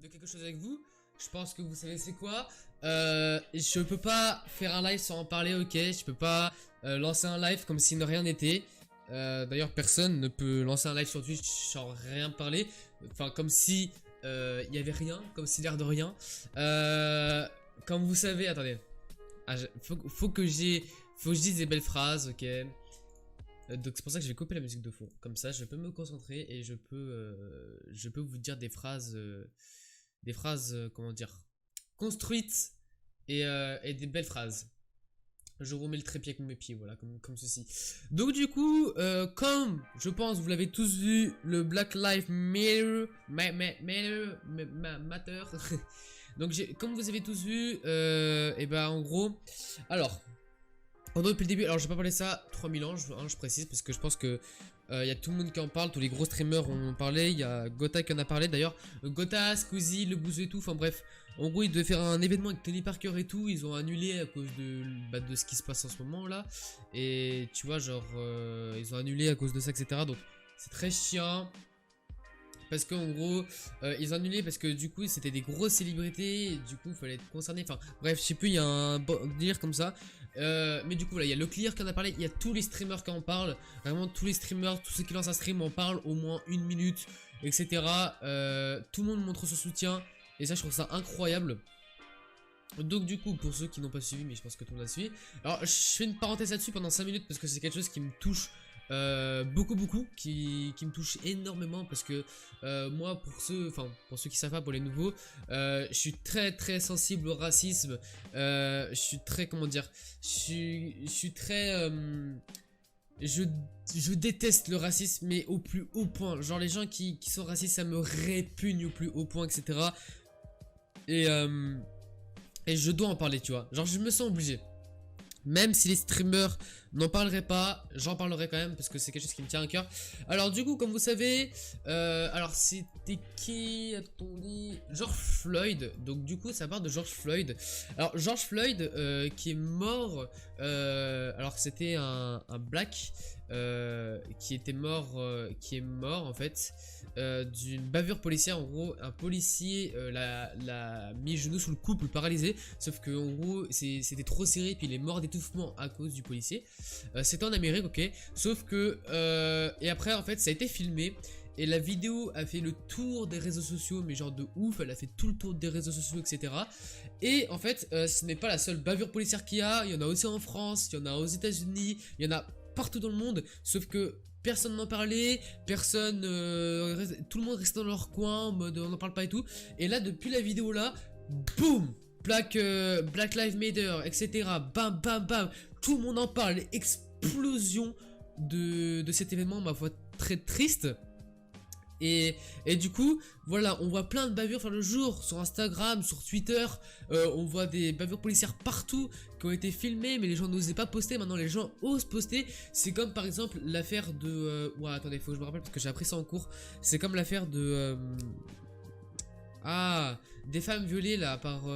de quelque chose avec vous. Je pense que vous savez c'est quoi. Je peux pas faire un live sans en parler, ok. Je peux pas lancer un live comme si ne rien n'était. D'ailleurs, personne ne peut lancer un live sur Twitch sans rien parler. Enfin, comme si il y avait rien, comme si l'air de rien. Comme vous savez, attendez. Faut que je dise des belles phrases, ok. Donc c'est pour ça que je vais couper la musique de fond. Comme ça, je peux me concentrer et je peux vous dire des phrases, comment dire, construites et des belles phrases. Je remets le trépied avec mes pieds, voilà, comme ceci. Donc du coup, comme je pense vous l'avez tous vu, le Black Lives Matter, Matter. Donc comme vous avez tous vu, et ben en gros, alors. En gros, depuis le début, alors je vais pas parler ça 3000 ans, je précise, parce que je pense que y a tout le monde qui en parle, tous les gros streamers en ont parlé, il y a Gotha qui en a parlé d'ailleurs, Gotha, Squeezie, Le Bouzou et tout, enfin bref, en gros ils devaient faire un événement avec Tony Parker et tout, ils ont annulé à cause de ce qui se passe en ce moment là, et tu vois genre, ils ont annulé à cause de ça, etc. Donc c'est très chiant. Parce qu'en gros, ils ont annulé parce que du coup c'était des grosses célébrités, et du coup il fallait être concerné, enfin bref, je sais plus, il y a un délire comme ça. Mais du coup là, il y a le Clear qui en a parlé, il y a tous les streamers qui en parlent, vraiment tous les streamers, tous ceux qui lancent un stream en parlent au moins une minute, etc. Tout le monde montre son soutien, et ça je trouve ça incroyable. Donc du coup, pour ceux qui n'ont pas suivi, mais je pense que tout le monde a suivi, alors je fais une parenthèse là-dessus pendant 5 minutes parce que c'est quelque chose qui me touche beaucoup, qui me touche énormément parce que moi, pour ceux qui savent pas, pour les nouveaux, je suis très sensible au racisme, je suis très, comment dire, je suis très... je, je déteste le racisme, mais au plus haut point. Genre les gens qui sont racistes, ça me répugne au plus haut point, etc. Et... Et je dois en parler, tu vois. Genre, je me sens obligé. Même si les streamers n'en parleraient pas, j'en parlerai quand même parce que c'est quelque chose qui me tient à cœur. Alors, du coup, comme vous savez, alors c'était qui? Attendez, George Floyd. Donc, du coup, ça part de George Floyd. Alors, George Floyd qui est mort. Alors, c'était un black qui est mort en fait. D'une bavure policière. En gros, un policier l'a mis genou sous le couple, paralysé, sauf que en gros c'était trop serré, puis il est mort d'étouffement à cause du policier. C'était en Amérique, ok, sauf que et après en fait ça a été filmé et la vidéo a fait le tour des réseaux sociaux, mais genre de ouf, elle a fait tout le tour des réseaux sociaux, etc. Et en fait ce n'est pas la seule bavure policière qu'il y en a aussi en France, il y en a aux États-Unis, il y en a partout dans le monde, sauf que personne n'en parlait, personne, tout le monde restait dans leur coin, en mode on n'en parle pas et tout. Et là, depuis la vidéo là, boum, Black Lives Matter, etc. Bam, bam, bam, tout le monde en parle. Explosion de cet événement, ma foi, très triste. Et du coup, voilà, on voit plein de bavures faire le jour sur Instagram, sur Twitter. On voit des bavures policières partout qui ont été filmées, mais les gens n'osaient pas poster. Maintenant, les gens osent poster. C'est comme par exemple l'affaire de. Ouais, attendez, faut que je me rappelle parce que j'ai appris ça en cours. C'est comme l'affaire de. Ah, des femmes violées là par.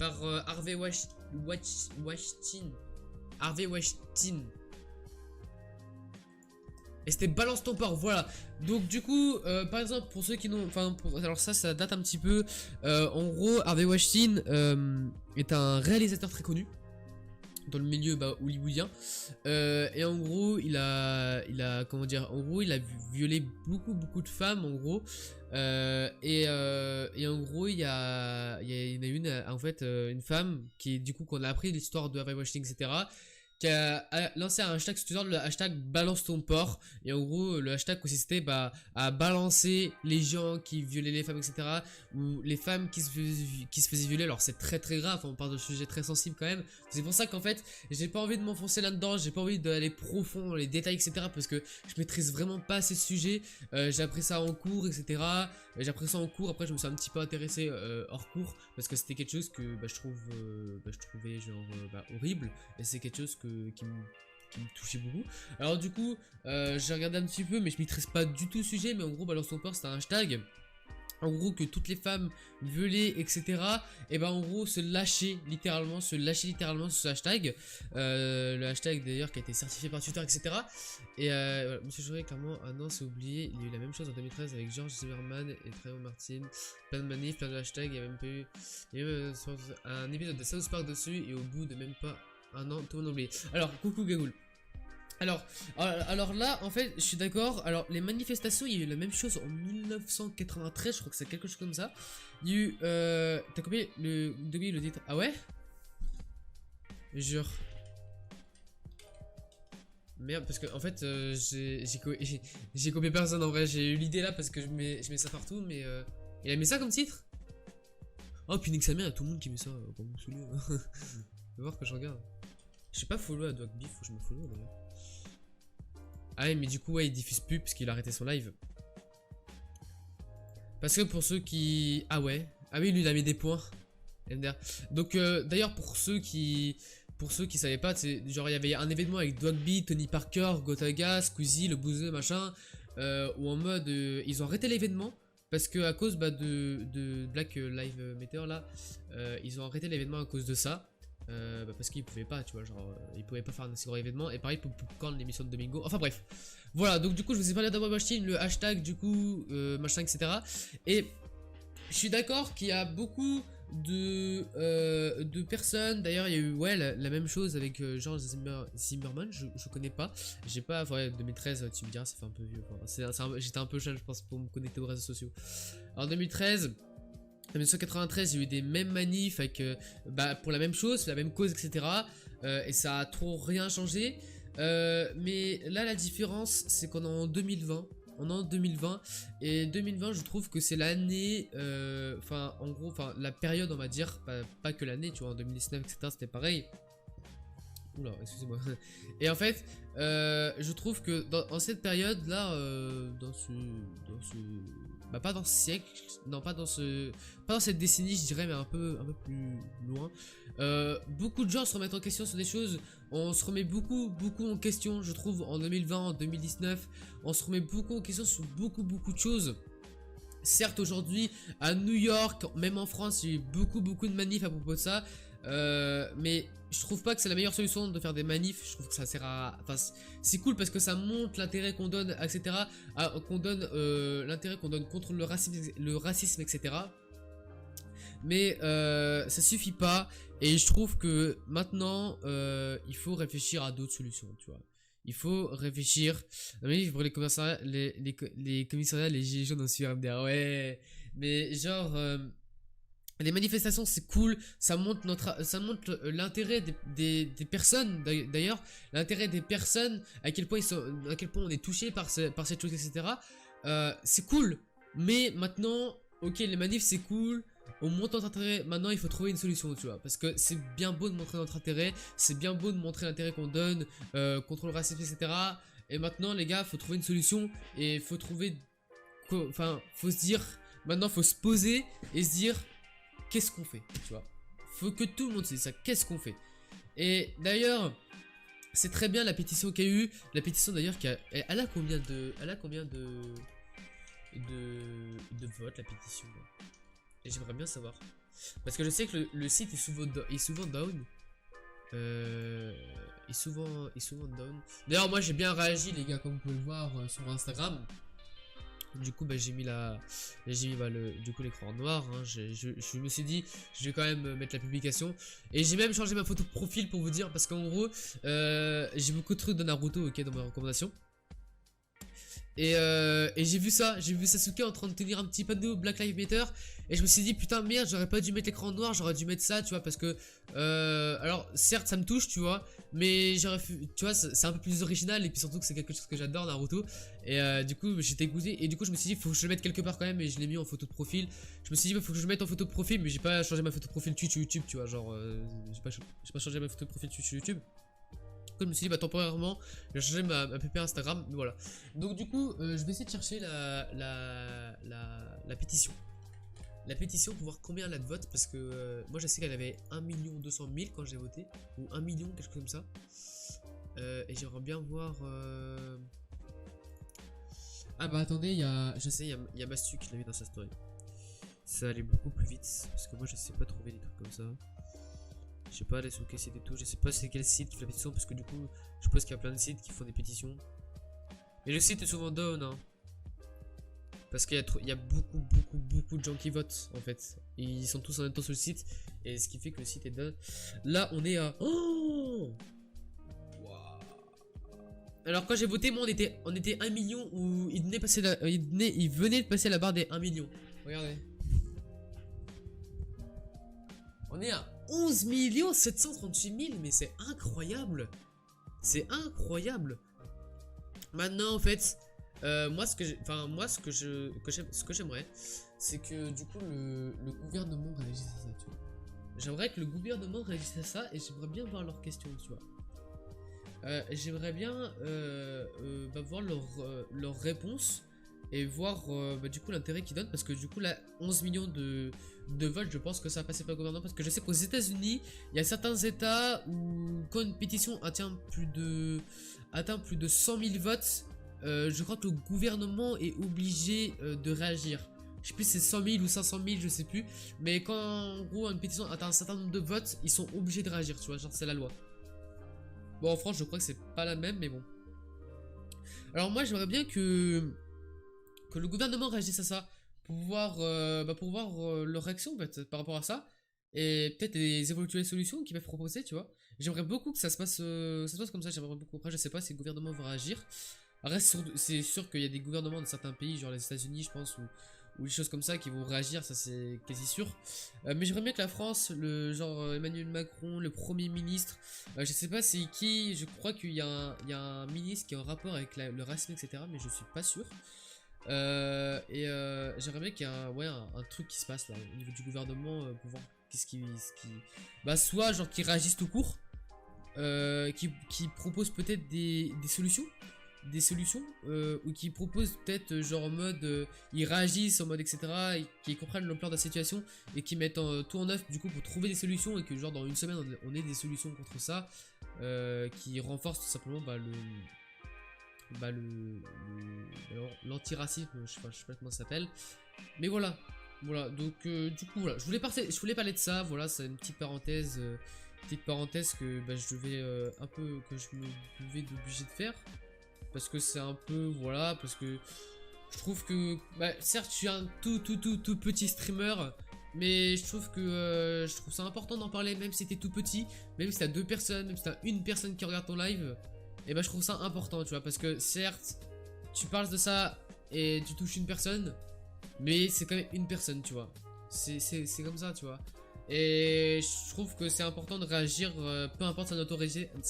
Harvey Weinstein. Harvey Weinstein. Et c'était balance ton port, voilà. Donc du coup, par exemple, pour ceux qui n'ont... Enfin, alors ça date un petit peu. En gros, Harvey Weinstein est un réalisateur très connu dans le milieu hollywoodien. Et en gros, il a... Comment dire? En gros, il a violé beaucoup de femmes, en gros. Et en gros, il y en a une, en fait, une femme qui, du coup, qu'on a appris l'histoire de Harvey Weinstein, etc., qui a lancé un hashtag sur Twitter, le hashtag balance ton porc. Et en gros, le hashtag consistait à balancer les gens qui violaient les femmes, etc. Ou les femmes qui se faisaient violer. Alors c'est très grave, on parle de sujets très sensibles quand même. C'est pour ça qu'en fait, j'ai pas envie de m'enfoncer là-dedans, j'ai pas envie d'aller profond dans les détails, etc. Parce que je maîtrise vraiment pas ces sujets. J'ai appris ça en cours, etc. J'ai appris ça en cours, après je me suis un petit peu intéressé hors cours. Parce que c'était quelque chose que je trouvais genre horrible. Et c'est quelque chose qui me touchait beaucoup. Alors du coup, j'ai regardé un petit peu, mais je maîtrise pas du tout le sujet. Mais en gros, balance ton port, c'était un hashtag en gros que toutes les femmes violées, etc. Et ben en gros se lâcher littéralement sur ce hashtag. Le hashtag d'ailleurs qui a été certifié par Twitter, etc. Et voilà, Monsieur Jouré, clairement, ah non, c'est oublié. Il y a eu la même chose en 2013 avec George Zimmerman et Trayvon Martin. Plein de manifs, plein de hashtags. Il y a même pas eu. Il y a même un épisode de South Park dessus. Et au bout de même pas un an, tout le monde a oublié. Alors, coucou Gagoul. Alors là, en fait, je suis d'accord. Alors, les manifestations, il y a eu la même chose en 1993, je crois que c'est quelque chose comme ça. Il y a eu. T'as copié le titre? Ah ouais? Jure. Merde, parce que en fait, j'ai copié personne en vrai. J'ai eu l'idée là parce que je mets ça partout, mais. Il a mis ça comme titre? Oh, puis nique sa mère, il y a tout le monde qui met ça pour me saouler. Faut voir que je regarde. Je suis pas follow à Dog Beef, faut que je me follow d'ailleurs. Ah ouais, mais du coup, ouais, il diffuse plus parce qu'il a arrêté son live. Parce que pour ceux qui... Ah ouais. Ah oui, lui, il a mis des points. MDR. Donc, d'ailleurs, pour ceux qui savaient pas, genre, il y avait un événement avec Dogby, Tony Parker, Gotaga, Squeezie, le bouseux, machin. Où en mode... ils ont arrêté l'événement. Parce que à cause de Black Live Meteor, là, ils ont arrêté l'événement à cause de ça. Parce qu'ils pouvaient pas, tu vois, genre ils pouvaient pas faire un assez gros événement. Et pareil pour Popcorn, l'émission de Domingo. Enfin bref, voilà. Donc du coup je vous ai parlé d'Abo Machine, le hashtag du coup machin, etc. Et je suis d'accord qu'il y a beaucoup de personnes. D'ailleurs il y a eu ouais la même chose avec George Zimmerman. Je connais pas, j'ai pas, ouais, 2013 tu me diras, ça fait un peu vieux, j'étais un peu jeune je pense pour me connecter aux réseaux sociaux. En 2013, en 1993, il y a eu des mêmes manifs avec, pour la même chose, la même cause, etc. Et ça a trop rien changé. Mais là, la différence, c'est qu'on est en 2020. On est en 2020. Et 2020, je trouve que c'est l'année. Enfin, en gros, la période, on va dire. Pas que l'année, tu vois. En 2019, etc., c'était pareil. Oula, excusez-moi. Et en fait, je trouve que dans cette période-là, pas dans ce siècle, non pas dans cette décennie, je dirais, mais un peu plus loin. Beaucoup de gens se remettent en question sur des choses. On se remet beaucoup en question, je trouve, en 2020, en 2019. On se remet beaucoup en question sur beaucoup de choses. Certes, aujourd'hui, à New York, même en France, il y a eu beaucoup de manifs à propos de ça. Mais je trouve pas que c'est la meilleure solution de faire des manifs. Je trouve que ça sert à... Enfin, c'est cool parce que ça montre l'intérêt qu'on donne, etc. Qu'on donne l'intérêt qu'on donne contre le racisme, etc. Mais ça suffit pas. Et je trouve que maintenant, il faut réfléchir à d'autres solutions, tu vois. Il faut réfléchir. Mais pour les commissariats, les commissariats, les gilets jaunes aussi, MDR, ouais. Mais genre... les manifestations c'est cool, ça montre l'intérêt des personnes, d'ailleurs, l'intérêt des personnes, à quel point on est touché par cette chose, etc. C'est cool, mais maintenant, ok, les manifs c'est cool, on montre notre intérêt, maintenant il faut trouver une solution, tu vois, parce que c'est bien beau de montrer notre intérêt, c'est bien beau de montrer l'intérêt qu'on donne contre le racisme, etc. Et maintenant les gars, faut trouver une solution, et faut trouver, enfin, faut se dire, maintenant faut se poser et se dire, qu'est-ce qu'on fait, tu vois. Faut que tout le monde se dise ça, qu'est-ce qu'on fait. Et d'ailleurs, c'est très bien la pétition qu'il y a eu. La pétition d'ailleurs, elle a combien de votes, la pétition là. Et j'aimerais bien savoir. Parce que je sais que le site est souvent down. Est souvent down. D'ailleurs, moi j'ai bien réagi, les gars, comme vous pouvez le voir sur Instagram. Du coup j'ai mis l'écran en noir, hein. Je me suis dit je vais quand même mettre la publication. Et j'ai même changé ma photo de profil pour vous dire, parce qu'en gros j'ai beaucoup de trucs de Naruto, ok, dans mes recommandations. Et j'ai vu Sasuke en train de tenir un petit panneau Black Lives Matter. Et je me suis dit putain merde, j'aurais pas dû mettre l'écran noir, j'aurais dû mettre ça, tu vois, parce que alors certes ça me touche, tu vois, mais j'aurais fait, tu vois, c'est un peu plus original. Et puis surtout que c'est quelque chose que j'adore, Naruto. Et du coup j'étais goûté. Et du coup je me suis dit faut que je le mette quelque part quand même. Et je l'ai mis en photo de profil. Je me suis dit bah, faut que je le mette en photo de profil. Mais j'ai pas changé ma photo de profil Twitch ou YouTube, tu vois, genre j'ai pas changé ma photo de profil Twitch ou YouTube. Du coup, je me suis dit bah temporairement je vais changer ma PP Instagram, mais voilà. Donc du coup je vais essayer de chercher la pétition. La pétition pour voir combien elle a de votes, parce que moi je sais qu'elle avait 1 200 000 quand j'ai voté, ou 1 million, quelque chose comme ça. Et j'aimerais bien voir... Ah bah attendez, je sais, il y a Mastu qui l'a mis dans sa story. ça allait beaucoup plus vite. Parce que moi, je sais pas trouver des trucs comme ça. Je sais pas aller sur quel site et tout. Je sais pas c'est quel site qui fait la pétition. Parce que du coup, je pense qu'il y a plein de sites qui font des pétitions. Et le site est souvent down, hein. Parce qu'il y a beaucoup de gens qui votent en fait. Ils sont tous en même temps sur le site. Et ce qui fait que le site est down. Là, on est à. Oh, alors quand j'ai voté, moi on était 1 million où il venait, il venait de passer la barre des 1 million. Regardez. On est à 11 738 000, mais c'est incroyable. C'est incroyable. Maintenant en fait, moi ce que j'aimerais, c'est que du coup le gouvernement réagisse à ça, tu vois. J'aimerais que le gouvernement réagisse à ça et j'aimerais bien voir leurs questions, tu vois. J'aimerais bien voir leur réponse et voir du coup l'intérêt qu'ils donnent, parce que du coup là 11 millions de votes, je pense que ça va passer par le gouvernement, parce que je sais qu'aux États-Unis il y a certains états où quand une pétition atteint plus de 100 000 votes, je crois que le gouvernement est obligé de réagir. Je sais plus si c'est 100 000 ou 500 000, je sais plus, mais quand en gros une pétition atteint un certain nombre de votes, ils sont obligés de réagir, tu vois, genre c'est la loi. Bon, en France, je crois que c'est pas la même, mais bon. Alors moi, j'aimerais bien que le gouvernement réagisse à ça, pour voir, leur réaction en fait, par rapport à ça, et peut-être les éventuelles solutions qu'ils peuvent proposer, tu vois. J'aimerais beaucoup que ça se passe comme ça. J'aimerais beaucoup. Après, je sais pas si le gouvernement va réagir. Après, c'est sûr qu'il y a des gouvernements de certains pays, genre les États-Unis, je pense, ou des choses comme ça qui vont réagir, ça c'est quasi sûr. Mais j'aimerais bien que la France, le genre Emmanuel Macron, le Premier ministre, je sais pas c'est qui, je crois qu'il y a un ministre qui est en rapport avec le racisme, etc. Mais je suis pas sûr. J'aimerais bien qu'il y ait un truc qui se passe là au niveau du gouvernement pour voir qu'est-ce qui. Bah, soit genre qui réagissent tout court, qui propose peut-être des solutions. Ou qui proposent peut-être genre en mode ils réagissent en mode etc, et qui comprennent l'ampleur de la situation et qui mettent tout en œuvre du coup pour trouver des solutions, et que genre dans une semaine on ait des solutions contre ça, qui renforcent tout simplement l'antiracisme, je sais pas comment ça s'appelle, mais voilà donc du coup voilà, je voulais parler de ça, voilà, c'est une petite parenthèse que je devais que je me devais obligé de faire. Parce que c'est un peu, voilà, parce que je trouve que, certes, je suis un tout petit streamer, mais je trouve ça important d'en parler, même si t'es tout petit, même si t'as 2 personnes, même si t'as une personne qui regarde ton live, et je trouve ça important, tu vois, parce que certes, tu parles de ça et tu touches une personne, mais c'est quand même une personne, tu vois, c'est comme ça, tu vois. Et je trouve que c'est important de réagir, peu importe sa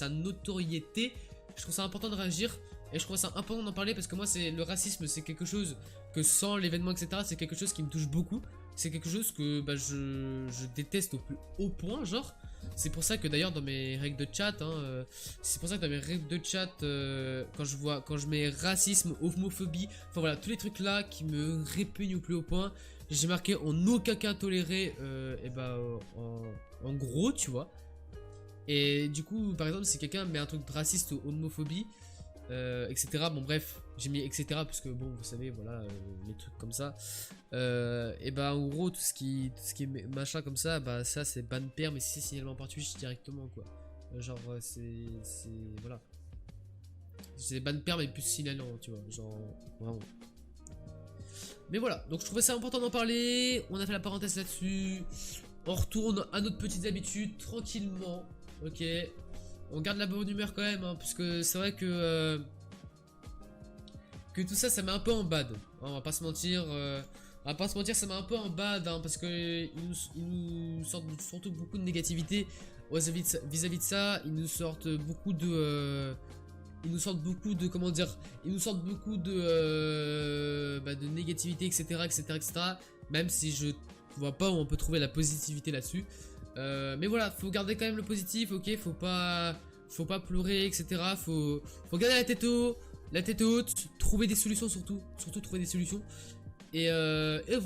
notoriété, je trouve ça important de réagir. Et je trouve ça important d'en parler, parce que moi le racisme c'est quelque chose que sans l'événement etc, c'est quelque chose qui me touche beaucoup. C'est quelque chose que je déteste au plus haut point, genre. C'est pour ça que d'ailleurs dans mes règles de chat, quand je mets racisme, homophobie, enfin voilà, tous les trucs là qui me répugnent au plus haut point, j'ai marqué en aucun cas toléré, en gros, tu vois. Et du coup, par exemple, si quelqu'un met un truc de raciste ou homophobie, etc. Bon, bref, j'ai mis etc. parce que bon, vous savez, voilà, les trucs comme ça. En gros, tout ce qui est machin comme ça, ça c'est ban pair, mais si c'est signalement par Twitch directement, quoi. Genre, voilà. C'est ban pair, mais plus signalant, tu vois. Genre, vraiment. Mais voilà, donc je trouvais ça important d'en parler. On a fait la parenthèse là-dessus. On retourne à notre petites habitudes tranquillement. Ok. On garde la bonne humeur quand même, hein, parce que c'est vrai que tout ça met un peu en bad. Hein, on va pas se mentir. Ça met un peu en bad, hein, parce que ils nous sortent surtout beaucoup de négativité vis-à-vis de ça. Ils nous sortent beaucoup de comment dire, ils nous sortent beaucoup de négativité, etc. Même si je vois pas où on peut trouver la positivité là-dessus. Mais voilà, faut garder quand même le positif, ok, faut pas pleurer, etc. Faut garder la tête haute, trouver des solutions, surtout trouver des solutions. Et voilà.